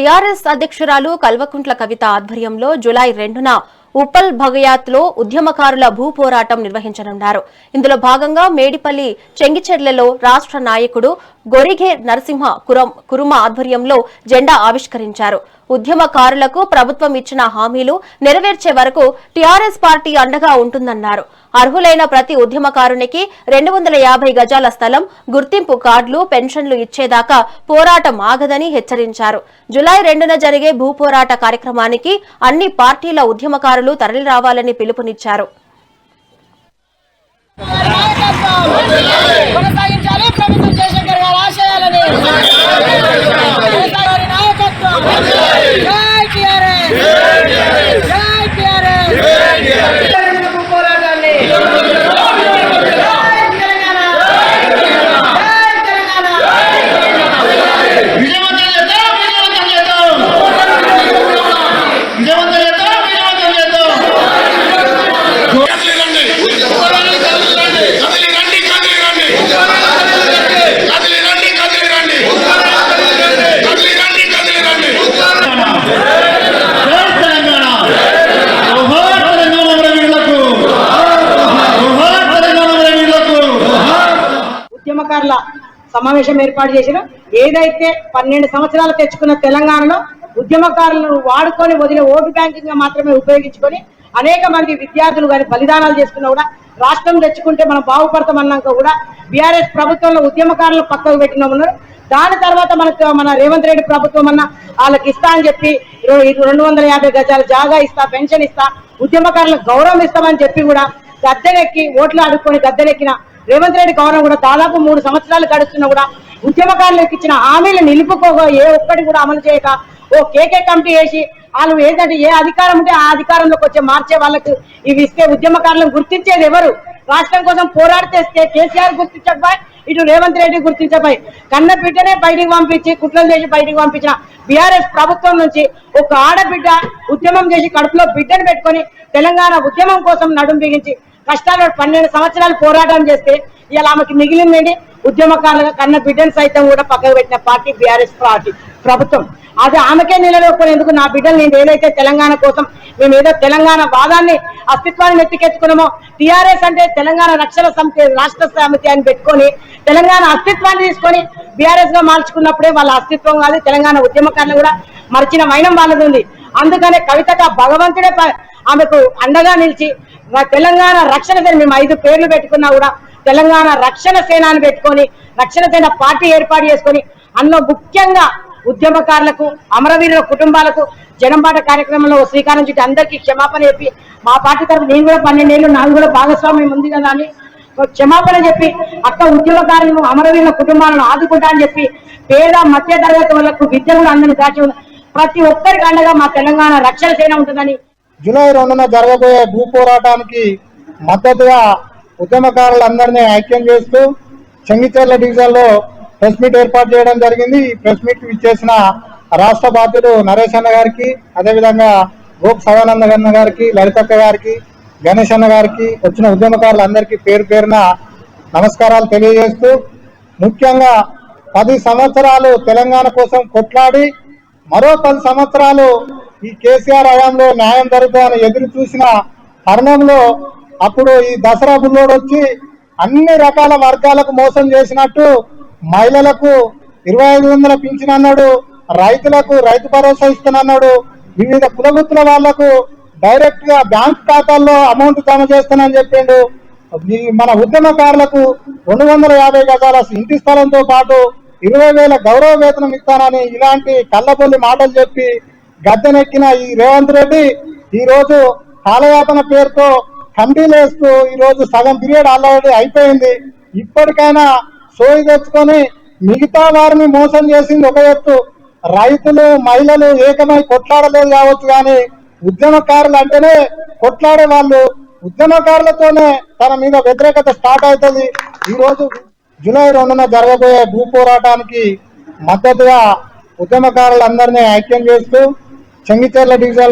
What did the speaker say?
TRS అధ్యక్షురాలు కల్వకుంట్ల కవిత ఆధ్వర్యంలో July 2న Uppal భగయాత్లో ఉద్యమకారుల భూపోరాటం నిర్వహించనున్నారు. ఇందులో భాగంగా మేడిపల్లి చెంగిచెర్లలో రాష్ట్ర నాయకుడు గొరిఘే నరసింహ కురుమ ఆధ్వర్యంలో జెండా ఆవిష్కరించారు. ఉద్యమకారులకు ప్రభుత్వం ఇచ్చిన హామీలు నెరవేర్చే వరకు టీఆర్ఎస్ పార్టీ అండగా ఉంటుందన్నారు. అర్హులైన ప్రతి ఉద్యమకారునికి 250 గజాల స్థలం, గుర్తింపు కార్డులు, పెన్షన్లు ఇచ్చేదాకా పోరాటం ఆగదని హెచ్చరించారు. జూలై 2న జరిగే భూపోరాట కార్యక్రమానికి అన్ని పార్టీల ఉద్యమకారులు తరలిరావాలని పిలుపునిచ్చారు. ఉద్యమకారుల సమావేశం ఏర్పాటు చేసిన ఏదైతే 12 సంవత్సరాలు తెచ్చుకున్న తెలంగాణలో ఉద్యమకారులను వాడుకొని వదిలే ఓటు బ్యాంకింగ్ గా మాత్రమే ఉపయోగించుకొని అనేక మంది విద్యార్థులు కానీ బలిదానాలు చేసుకున్నా కూడా రాష్ట్రం తెచ్చుకుంటే మనం బాగుపడతాం అన్నాక కూడా బీఆర్ఎస్ ప్రభుత్వంలో ఉద్యమకారులను పక్కకు పెట్టిన ఉన్నారు. దాని తర్వాత మన రేవంత్ రెడ్డి ప్రభుత్వం అన్న వాళ్ళకి ఇస్తా అని చెప్పి 250 గజాల జాగా ఇస్తా, పెన్షన్ ఇస్తా, ఉద్యమకారులకు గౌరవం ఇస్తామని చెప్పి కూడా గద్దెనెక్కి ఓట్లు ఆడుకొని గద్దెనెక్కిన రేవంత్ రెడ్డి గవర్నర్ కూడా దాదాపు 3 సంవత్సరాలు గడుస్తున్నా కూడా ఉద్యమకారులకు ఇచ్చిన హామీలు నిలుపుకోగా ఏ ఒక్కటి కూడా అమలు చేయక ఓ కేకే కమిటీ వేసి వాళ్ళు ఏంటంటే ఏ అధికారం ఉంటే ఆ అధికారంలోకి వచ్చే మార్చే వాళ్ళకు ఇవి ఇస్తే ఉద్యమకారులను గుర్తించేది ఎవరు? రాష్ట్రం కోసం పోరాడితే కేసీఆర్ గుర్తించకపోయి, ఇటు రేవంత్ రెడ్డి గుర్తించకపోయి, కన్న బిడ్డనే బయటికి పంపించి కుట్రలు చేసి బయటికి పంపించిన బీఆర్ఎస్ ప్రభుత్వం నుంచి ఒక ఆడబిడ్డ ఉద్యమం చేసి కడుపులో బిడ్డను పెట్టుకొని తెలంగాణ ఉద్యమం కోసం నడుం బిగించి కష్టాలు 12 సంవత్సరాలు పోరాటం చేస్తే ఇలా ఆమెకి మిగిలిందండి ఉద్యమకారులుగా కన్న బిడ్డను సైతం కూడా పక్కకు పెట్టిన పార్టీ బీఆర్ఎస్ పార్టీ ప్రభుత్వం. అది ఆమెకే నిలదొక్కునేందుకు నా బిడ్డలు నేను ఏదైతే తెలంగాణ కోసం మేము ఏదో తెలంగాణ వాదాన్ని అస్తిత్వాన్ని ఎత్తికెత్తుకున్నామో, టీఆర్ఎస్ అంటే తెలంగాణ రక్షణ సమితి రాష్ట్ర సమితి అని పెట్టుకొని తెలంగాణ అస్తిత్వాన్ని తీసుకొని బీఆర్ఎస్ గా మార్చుకున్నప్పుడే వాళ్ళ అస్తిత్వం కాదు, తెలంగాణ ఉద్యమకారులు కూడా మరిచిన మైనం వాళ్ళది ఉంది. అందుకనే కవితగా భగవంతుడే ఆమెకు అండగా నిలిచి తెలంగాణ రక్షణ సేన మేము 5 పేర్లు పెట్టుకున్నా కూడా తెలంగాణ రక్షణ సేనాన్ని పెట్టుకొని రక్షణ సేన పార్టీ ఏర్పాటు చేసుకొని అందులో ముఖ్యంగా ఉద్యమకారులకు, అమరవీరుల కుటుంబాలకు జనంబాట కార్యక్రమంలో శ్రీకారం చుట్టి అందరికీ క్షమాపణ చెప్పి మా పార్టీ తరఫు నేను కూడా 12 ఏళ్ళు నాకు కూడా భాగస్వామ్యం ఉంది కదా అని క్షమాపణ చెప్పి అక్క ఉద్యమకారులను, అమరవీరుల కుటుంబాలను ఆదుకుంటా అని చెప్పి పేద మధ్య తరగతి వాళ్ళకు విద్య కూడా అందరినీ దాచి ప్రతి ఒక్కరికి అండగా మా తెలంగాణ రక్షణ సేన ఉంటుందని. జూలై 2న జరగబోయే భూ పోరాటానికి మద్దతుగా ఉద్యమకారులందరినీ ఐక్యం చేస్తూ చెంగిచెర్ల డివిజన్లో ప్రెస్ మీట్ ఏర్పాటు చేయడం జరిగింది. ఈ ప్రెస్ మీట్ ఇచ్చేసిన రాష్ట్ర బాధ్యులు నరేష్ అన్న గారికి, అదేవిధంగా గోప్ సదానంద అన్న గారికి, లలితక్క గారికి, గణేష్ అన్న గారికి, వచ్చిన ఉద్యమకారులందరికీ పేరు పేరున నమస్కారాలు తెలియజేస్తూ, ముఖ్యంగా 10 సంవత్సరాలు తెలంగాణ కోసం కొట్లాడి మరో 10 సంవత్సరాలు ఈ కేసీఆర్ హయాంలో న్యాయం జరుగుతుందని ఎదురు చూసిన తరుణంలో అప్పుడు ఈ దసరా బుల్లోడు వచ్చి అన్ని రకాల వర్గాలకు మోసం చేసినట్టు మహిళలకు 2500 పింఛన్ అన్నాడు, రైతులకు రైతు భరోసా ఇస్తానన్నాడు, వివిధ కులవృత్తుల వాళ్లకు డైరెక్ట్ గా బ్యాంక్ ఖాతాల్లో అమౌంట్ జమ చేస్తానని చెప్పిండు. మన ఉద్యమకారులకు 250 గజాల ఇంటి స్థలంతో పాటు 20,000 గౌరవ వేతనం ఇస్తానని ఇలాంటి కళ్ళబొల్లి మాటలు చెప్పి గద్దెనెక్కిన ఈ రేవంత్ రెడ్డి ఈ రోజు కాలయాపన పేరుతో కమిటీలు వేస్తూ ఈ రోజు సగం పీరియడ్ ఆల్రెడీ అయిపోయింది. ఇప్పటికైనా సోయి తెచ్చుకొని మిగతా వారిని మోసం చేసింది ఒక ఎత్తు, రైతులు మహిళలు ఏకమై కొట్లాడలేదు కావచ్చు, కానీ ఉద్యమకారులు అంటేనే కొట్లాడే వాళ్ళు, ఉద్యమకారులతోనే తన మీద వ్యతిరేకత స్టార్ట్ అవుతుంది. ఈ రోజు జూలై 2న జరగబోయే భూ పోరాటానికి మద్దతుగా ఉద్యమకారులందరినీ ఐక్యం చేస్తూ చెంగిచెర్ల డివిజన్లో